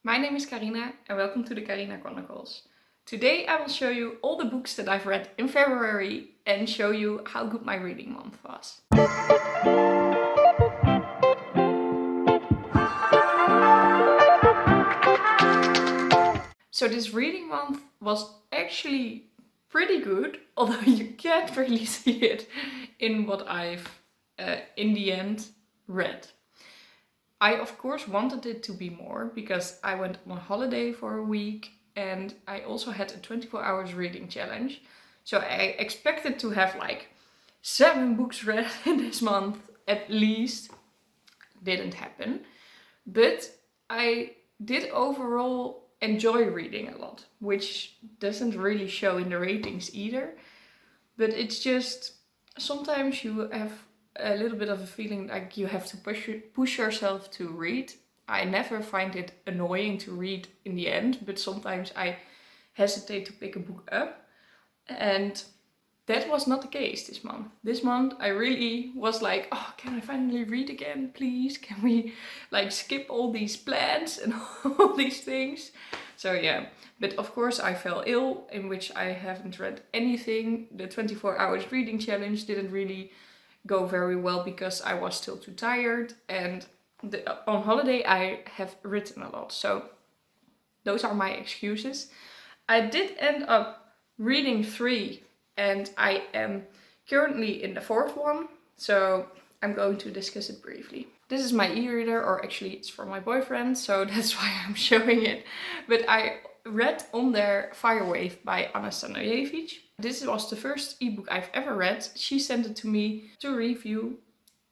My name is Carina and welcome to the Carina Chronicles. Today I will show you all the books that I've read in February and show you how good my reading month was. So this reading month was actually pretty good, although you can't really see it in what I've in the end read. I of course wanted it to be more because I went on holiday for a week and I also had a 24 hours reading challenge. So I expected to have like 7 books read in this month at least. Didn't happen. But I did overall enjoy reading a lot, which doesn't really show in the ratings either. But it's just sometimes you have a little bit of a feeling like you have to push yourself to read. I never find it annoying to read in the end, but sometimes I hesitate to pick a book up. And that was not the case this month. This month I really was like, oh, can I finally read again, please? Can we like skip all these plans and all these things? So yeah, but of course I fell ill, in which I haven't read anything. The 24 hours reading challenge didn't really go very well because I was still too tired, and on holiday I have written a lot. So those are my excuses. I did end up reading 3 and I am currently in the 4th one, so I'm going to discuss it briefly. This is my e-reader, or actually it's from my boyfriend, so that's why I'm showing it. But I read on there Firewave by Stanojevic. This was the first ebook I've ever read. She sent it to me to review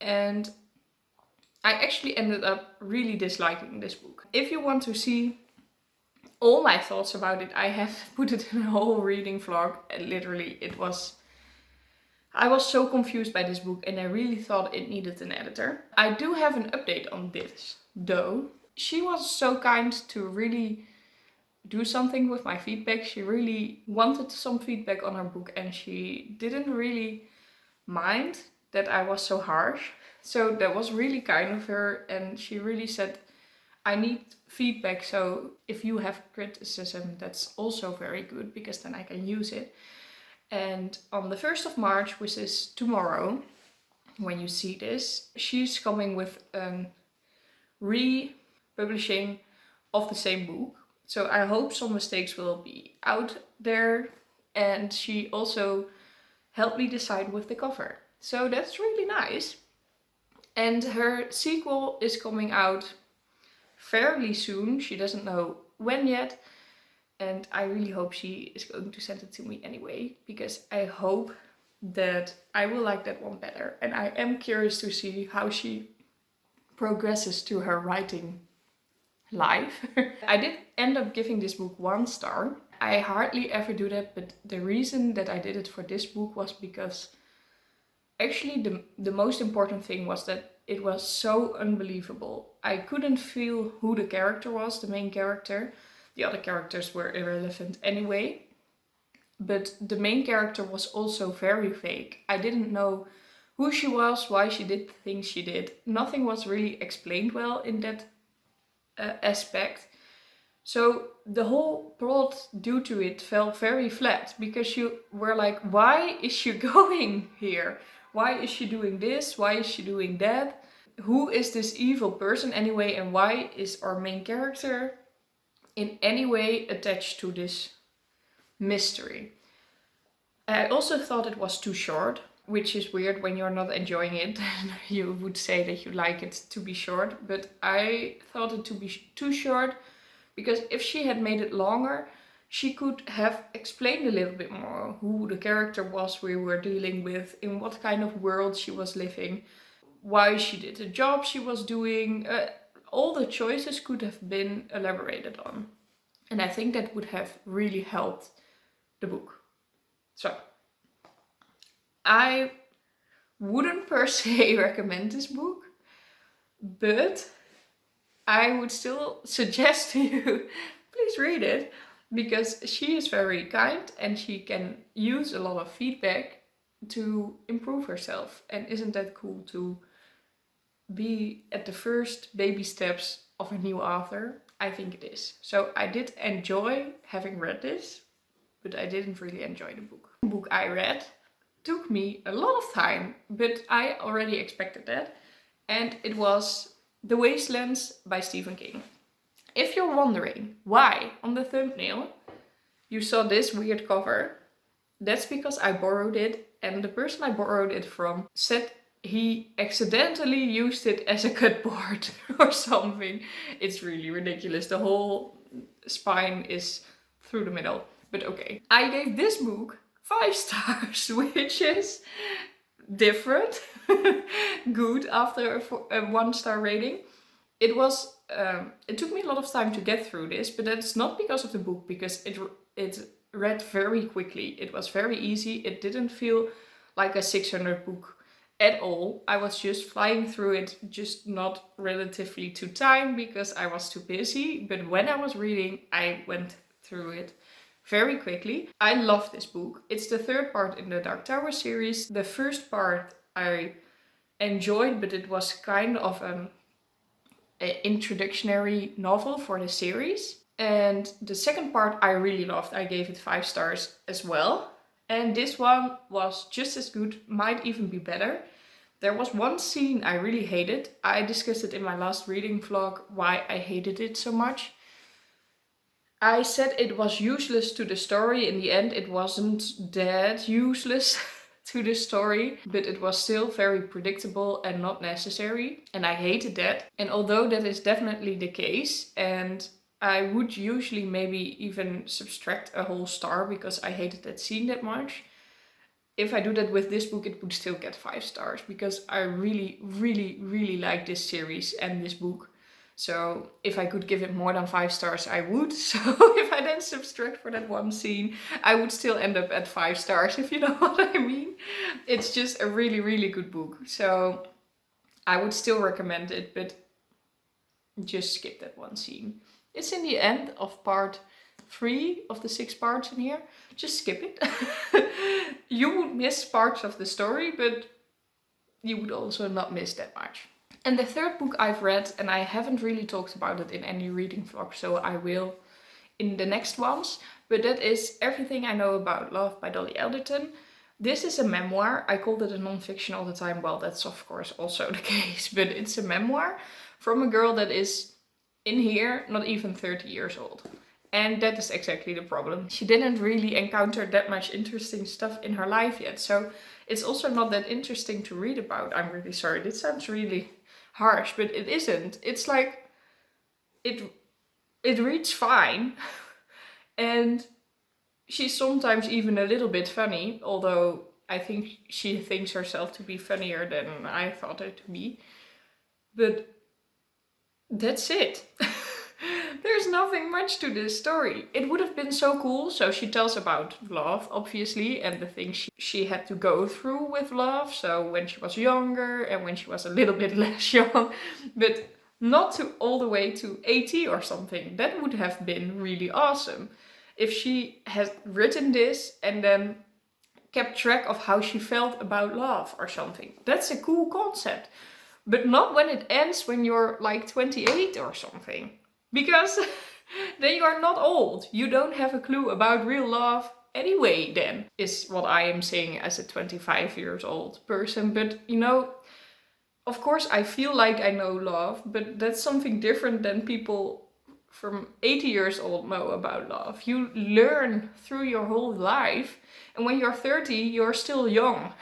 and I actually ended up really disliking this book. If you want to see all my thoughts about it, I have put it in a whole reading vlog. And literally I was so confused by this book and I really thought it needed an editor. I do have an update on this though. She was so kind to really do something with my feedback. She really wanted some feedback on her book and she didn't really mind that I was so harsh. So that was really kind of her, and she really said, I need feedback, so if you have criticism, that's also very good because then I can use it. And on the 1st of March, which is tomorrow, when you see this, she's coming with a republishing of the same book. So I hope some mistakes will be out there. And she also helped me decide with the cover. So that's really nice. And her sequel is coming out fairly soon. She doesn't know when yet. And I really hope she is going to send it to me anyway, because I hope that I will like that one better. And I am curious to see how she progresses to her writing life. I did end up giving this book 1 star. I hardly ever do that, but the reason that I did it for this book was because actually the most important thing was that it was so unbelievable. I couldn't feel who the character was, the main character. The other characters were irrelevant anyway. But the main character was also very fake. I didn't know who she was, why she did the things she did. Nothing was really explained well in that aspect. So the whole plot due to it fell very flat because you were like, why is she going here? Why is she doing this? Why is she doing that? Who is this evil person anyway? And why is our main character in any way attached to this mystery? I also thought it was too short, which is weird when you're not enjoying it. You would say that you like it to be short, but I thought it to be too short because if she had made it longer, she could have explained a little bit more who the character was we were dealing with, in what kind of world she was living, why she did the job she was doing. All the choices could have been elaborated on. And I think that would have really helped the book. So, I wouldn't per se recommend this book, but I would still suggest to you, please read it. Because she is very kind and she can use a lot of feedback to improve herself. And isn't that cool to be at the first baby steps of a new author, I think it is. So I did enjoy having read this, but I didn't really enjoy the book. The book I read took me a lot of time, but I already expected that. And it was The Wastelands by Stephen King. If you're wondering why on the thumbnail you saw this weird cover, that's because I borrowed it, and the person I borrowed it from said he accidentally used it as a cutboard or something. It's really ridiculous. The whole spine is through the middle. But okay. I gave this book 5 stars, which is different. Good after a 1-star rating. It was it took me a lot of time to get through this, but that's not because of the book, because it read very quickly. It was very easy. It didn't feel like a 600 book at all. I was just flying through it, just not relatively to time because I was too busy. But when I was reading, I went through it very quickly. I love this book. It's the 3rd part in the Dark Tower series. The first part I enjoyed, but it was kind of an introductory novel for the series. And the second part I really loved. I gave it 5 stars as well. And this one was just as good, might even be better. There was one scene I really hated. I discussed it in my last reading vlog, why I hated it so much. I said it was useless to the story. In the end, it wasn't that useless to the story, but it was still very predictable and not necessary. And I hated that. And although that is definitely the case, and I would usually maybe even subtract a whole star because I hated that scene that much. If I do that with this book, it would still get 5 stars because I really, really, really like this series and this book. So if I could give it more than 5 stars, I would. So if I then subtract for that one scene, I would still end up at 5 stars, if you know what I mean. It's just a really, really good book. So I would still recommend it, but just skip that one scene. It's in the end of part 3 of the 6 parts in here. Just skip it. You would miss parts of the story, but you would also not miss that much. And the 3rd book I've read, and I haven't really talked about it in any reading vlog, so I will in the next ones, but that is Everything I Know About Love by Dolly Alderton. This is a memoir. I called it a non-fiction all the time. Well, that's of course also the case, but it's a memoir from a girl that is in here not even 30 years old. And that is exactly the problem. She didn't really encounter that much interesting stuff in her life yet. So it's also not that interesting to read about. I'm really sorry. This sounds really harsh, but it isn't. It's like, it reads fine. And she's sometimes even a little bit funny. Although I think she thinks herself to be funnier than I thought her to be. But that's it. There's nothing much to this story. It would have been so cool. So she tells about love, obviously, and the things she had to go through with love. So when she was younger and when she was a little bit less young, but not to all the way to 80 or something. That would have been really awesome. If she had written this and then kept track of how she felt about love or something. That's a cool concept. But not when it ends when you're like 28 or something. Because then you are not old. You don't have a clue about real love anyway then, is what I am saying as a 25 years old person. But you know, of course I feel like I know love, but that's something different than people from 80 years old know about love. You learn through your whole life, and when you're 30, you're still young.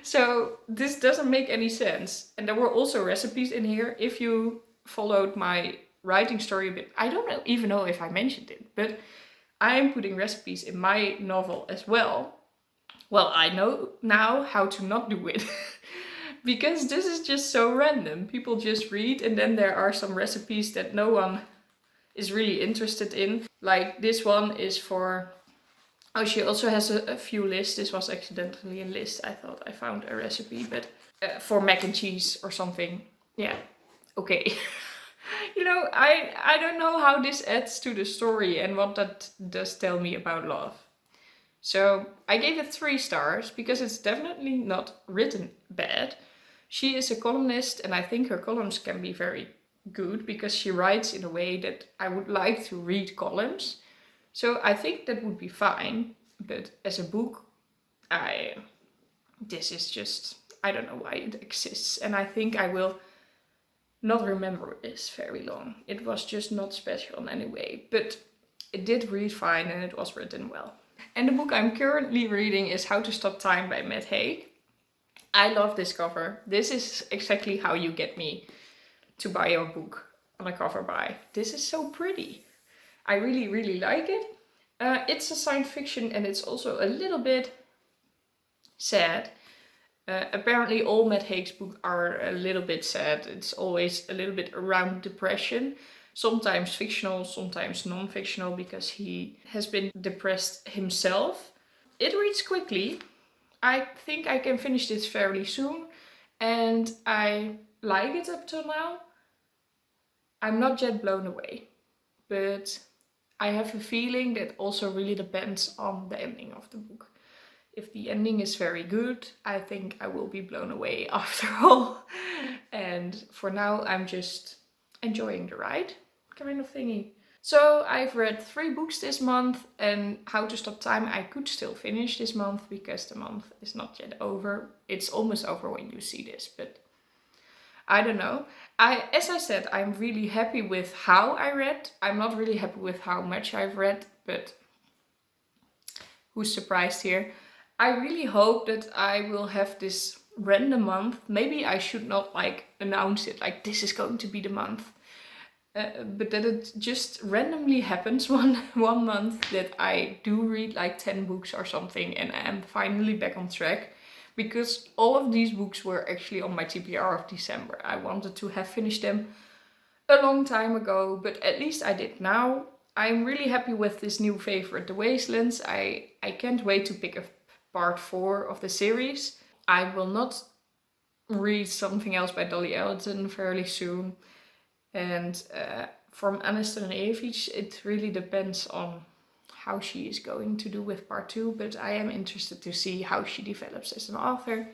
So this doesn't make any sense. And there were also recipes in here. If you followed my writing story a bit, I don't even know if I mentioned it, but I'm putting recipes in my novel as well. Well, I know now how to not do it. Because this is just so random. People just read and then there are some recipes that no one is really interested in. Like this one is for... Oh, she also has a few lists. This was accidentally a list. I thought I found a recipe, but for mac and cheese or something. Yeah, okay. You know, I don't know how this adds to the story and what that does tell me about love. So I gave it 3 stars because it's definitely not written bad. She is a columnist and I think her columns can be very good because she writes in a way that I would like to read columns. So I think that would be fine, but as a book, this is just, I don't know why it exists, and I think I will not remember this very long. It was just not special in any way, but it did read fine and it was written well. And the book I'm currently reading is How to Stop Time by Haig. I love this cover. This is exactly how you get me to buy your book on a cover buy. This is so pretty. I really, really like it. It's a science fiction and it's also a little bit sad. Apparently all Matt Haig's books are a little bit sad. It's always a little bit around depression. Sometimes fictional, sometimes non-fictional, because he has been depressed himself. It reads quickly. I think I can finish this fairly soon. And I like it up till now. I'm not yet blown away. But I have a feeling that also really depends on the ending of the book. If the ending is very good, I think I will be blown away after all. And for now, I'm just enjoying the ride, kind of thingy. So I've read 3 books this month, and How to Stop Time I could still finish this month because the month is not yet over. It's almost over when you see this, but I don't know. As I said, I'm really happy with how I read. I'm not really happy with how much I've read, but who's surprised here? I really hope that I will have this random month. Maybe I should not like announce it like this is going to be the month. But that it just randomly happens one month that I do read like 10 books or something and I am finally back on track. Because all of these books were actually on my TBR of December. I wanted to have finished them a long time ago, but at least I did now. I'm really happy with this new favorite, The Wastelands. I can't wait to pick up part 4 of the series. I will not read something else by Dolly Alderton fairly soon. And from Stanojevic, it really depends on how she is going to do with part 2, but I am interested to see how she develops as an author.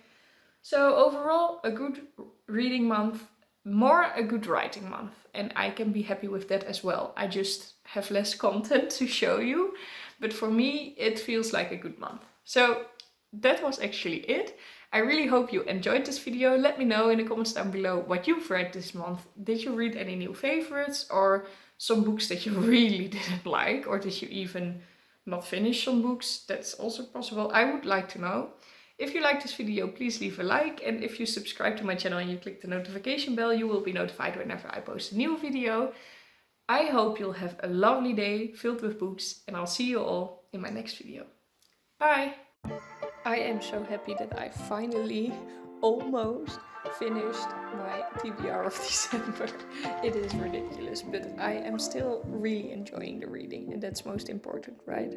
So overall, a good reading month, more a good writing month, and I can be happy with that as well. I just have less content to show you, but for me it feels like a good month. So that was actually it. I really hope you enjoyed this video. Let me know in the comments down below what you've read this month. Did you read any new favorites or some books that you really didn't like, or did you even not finish some books? That's also possible. I would like to know. If you like this video, please leave a like, and if you subscribe to my channel and you click the notification bell, you will be notified whenever I post a new video. I hope you'll have a lovely day filled with books, and I'll see you all in my next video. Bye! I am so happy that I finally almost finished my TBR of December. It is ridiculous, but I am still really enjoying the reading, and that's most important, right?